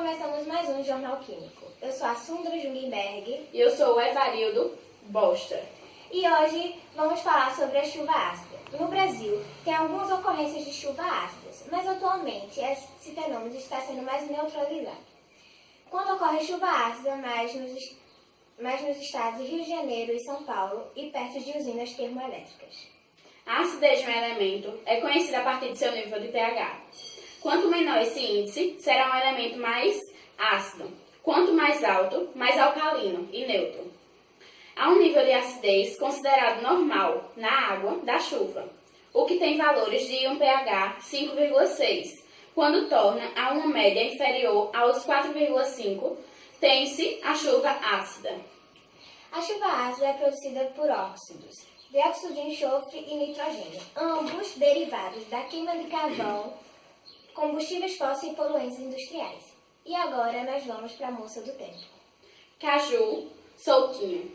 começamos mais um Jornal Químico. Eu sou a Sundra Jungenberg. E eu sou o Evarildo Boster. E hoje vamos falar sobre a chuva ácida. No Brasil, tem algumas ocorrências de chuva ácidas, mas atualmente esse fenômeno está sendo mais neutralizado. Quando ocorre chuva ácida, mais nos estados de Rio de Janeiro e São Paulo e perto de usinas termoelétricas. A acidez de um elemento é conhecida a partir de seu nível de pH. Quanto menor esse índice, será um elemento mais ácido. Quanto mais alto, mais alcalino e neutro. Há um nível de acidez considerado normal na água da chuva, o que tem valores de um pH 5,6. Quando torna a uma média inferior aos 4,5, tem-se a chuva ácida. A chuva ácida é produzida por óxidos, dióxido de enxofre e nitrogênio, ambos derivados da queima de carvão, combustíveis fósseis e poluentes industriais. E agora nós vamos para a moça do tempo. Caju, soltinho.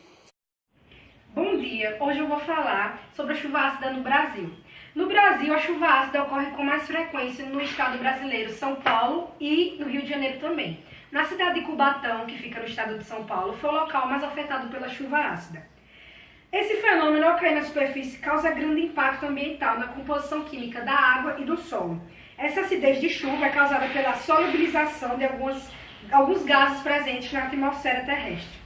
Bom dia, hoje eu vou falar sobre a chuva ácida no Brasil. No Brasil, a chuva ácida ocorre com mais frequência no estado brasileiro São Paulo e no Rio de Janeiro também. Na cidade de Cubatão, que fica no estado de São Paulo, foi o local mais afetado pela chuva ácida. Esse fenômeno ao cair na superfície causa grande impacto ambiental na composição química da água e do solo. Essa acidez de chuva é causada pela solubilização de alguns gases presentes na atmosfera terrestre.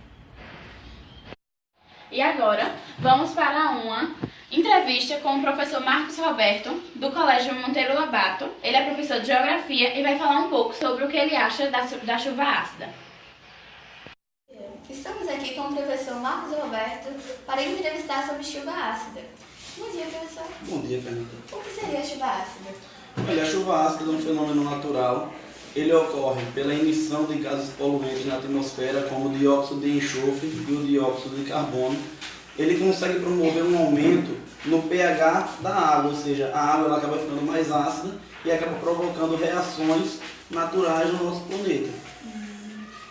E agora, vamos para uma entrevista com o professor Marcos Roberto, do Colégio Monteiro Lobato. Ele é professor de Geografia e vai falar um pouco sobre o que ele acha da chuva ácida. Estamos aqui com o professor Marcos Roberto para entrevistar sobre chuva ácida. Bom dia, professor. Bom dia, Fernanda. O que seria a chuva ácida? Olha, a chuva ácida é um fenômeno natural. Ele ocorre pela emissão de gases poluentes na atmosfera, como o dióxido de enxofre e o dióxido de carbono. Ele consegue promover um aumento no pH da água, ou seja, a água ela acaba ficando mais ácida e acaba provocando reações naturais no nosso planeta.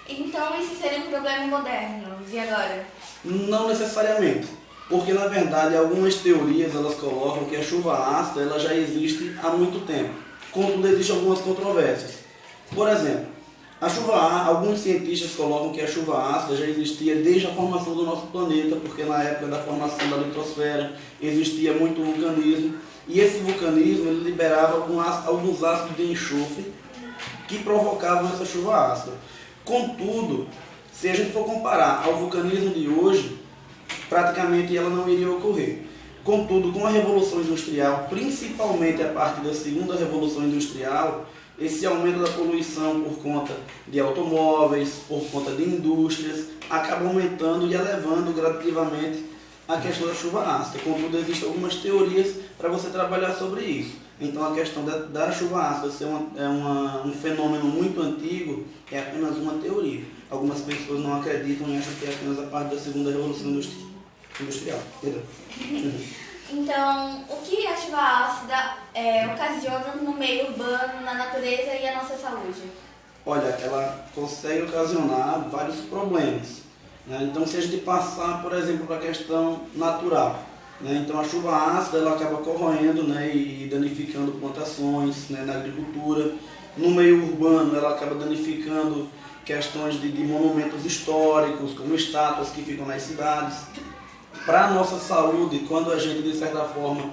Então isso seria um problema moderno, e agora? Não necessariamente, porque na verdade algumas teorias elas colocam que a chuva ácida ela já existe há muito tempo. Contudo, existem algumas controvérsias. Por exemplo, alguns cientistas colocam que a chuva ácida já existia desde a formação do nosso planeta, porque na época da formação da litosfera existia muito vulcanismo, e esse vulcanismo ele liberava alguns ácidos de enxofre que provocavam essa chuva ácida. Contudo, se a gente for comparar ao vulcanismo de hoje, praticamente ela não iria ocorrer. Contudo, com a Revolução Industrial, principalmente a partir da segunda Revolução Industrial, esse aumento da poluição por conta de automóveis, por conta de indústrias, acaba aumentando e elevando gradativamente a questão da chuva ácida. Contudo, existem algumas teorias para você trabalhar sobre isso. Então, a questão da chuva ácida ser um fenômeno muito antigo é apenas uma teoria. Algumas pessoas não acreditam e acham que é apenas a parte da segunda Revolução Industrial. Então, o que a chuva ácida ocasiona no meio urbano, na natureza e a nossa saúde? Olha, ela consegue ocasionar vários problemas, né? Então, se a gente passar, por exemplo, para a questão natural, né? Então, a chuva ácida ela acaba corroendo, né, e danificando plantações, né, na agricultura. No meio urbano, ela acaba danificando questões de monumentos históricos, como estátuas que ficam nas cidades. Para a nossa saúde, quando a gente, de certa forma,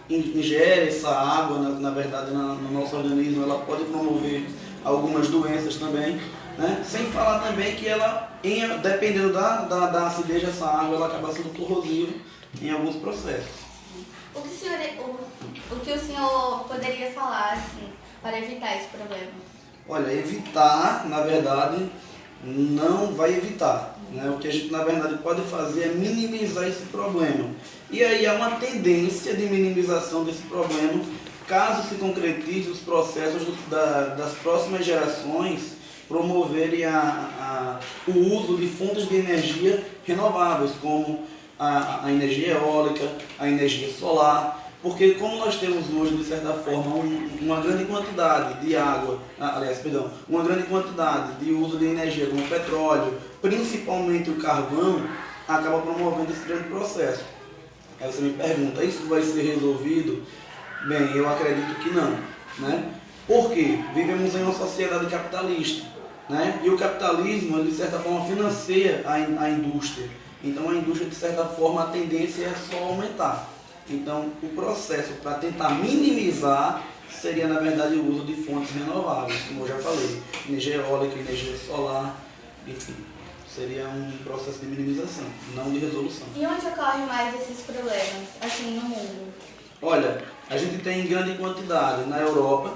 ingere essa água, na verdade, no nosso organismo, ela pode promover algumas doenças também, né? Sem falar também que ela, dependendo da acidez dessa água, ela acaba sendo corrosiva em alguns processos. O que o senhor poderia falar assim, para evitar esse problema? Olha, evitar, na verdade, não vai evitar, né? O que a gente, na verdade, pode fazer é minimizar esse problema. E aí há uma tendência de minimização desse problema, caso se concretize os processos das próximas gerações promoverem o uso de fontes de energia renováveis, como a energia eólica, a energia solar. Porque como nós temos hoje, de certa forma, uma grande quantidade de água, uma grande quantidade de uso de energia como o petróleo, principalmente o carvão, acaba promovendo esse grande processo. Aí você me pergunta, isso vai ser resolvido? Bem, eu acredito que não, né? Por quê? Vivemos em uma sociedade capitalista, né? E o capitalismo, ele, de certa forma, financia a indústria. Então, a indústria, de certa forma, a tendência é só aumentar. Então, o processo para tentar minimizar seria, na verdade, o uso de fontes renováveis, como eu já falei. Energia eólica, energia solar, enfim. Seria um processo de minimização, não de resolução. E onde ocorrem mais esses problemas, assim, no mundo? Olha, a gente tem em grande quantidade na Europa,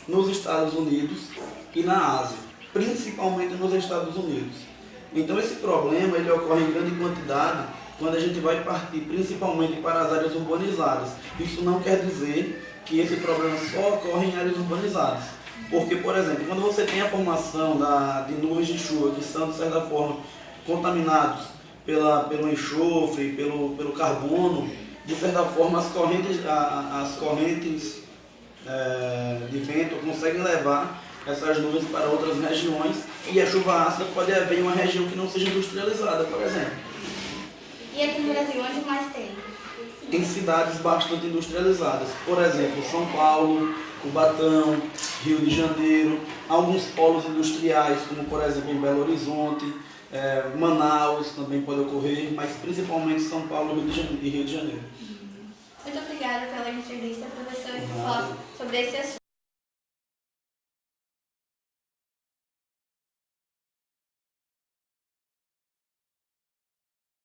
nos Estados Unidos e na Ásia, principalmente nos Estados Unidos. Então esse problema ele ocorre em grande quantidade quando a gente vai partir principalmente para as áreas urbanizadas. Isso não quer dizer que esse problema só ocorre em áreas urbanizadas. Porque, por exemplo, quando você tem a formação de nuvens de chuva que são, de certa forma, contaminados pelo enxofre, pelo carbono, de certa forma as correntes de vento conseguem levar essas nuvens para outras regiões e a chuva ácida pode haver em uma região que não seja industrializada, por exemplo. E aqui no Brasil, onde mais tem? Em cidades bastante industrializadas, por exemplo, São Paulo, Cubatão, Rio de Janeiro, alguns polos industriais, como por exemplo em Belo Horizonte, Manaus também pode ocorrer, mas principalmente São Paulo e Rio de Janeiro. Muito obrigada pela entrevista, professor, por falar sobre esse assunto.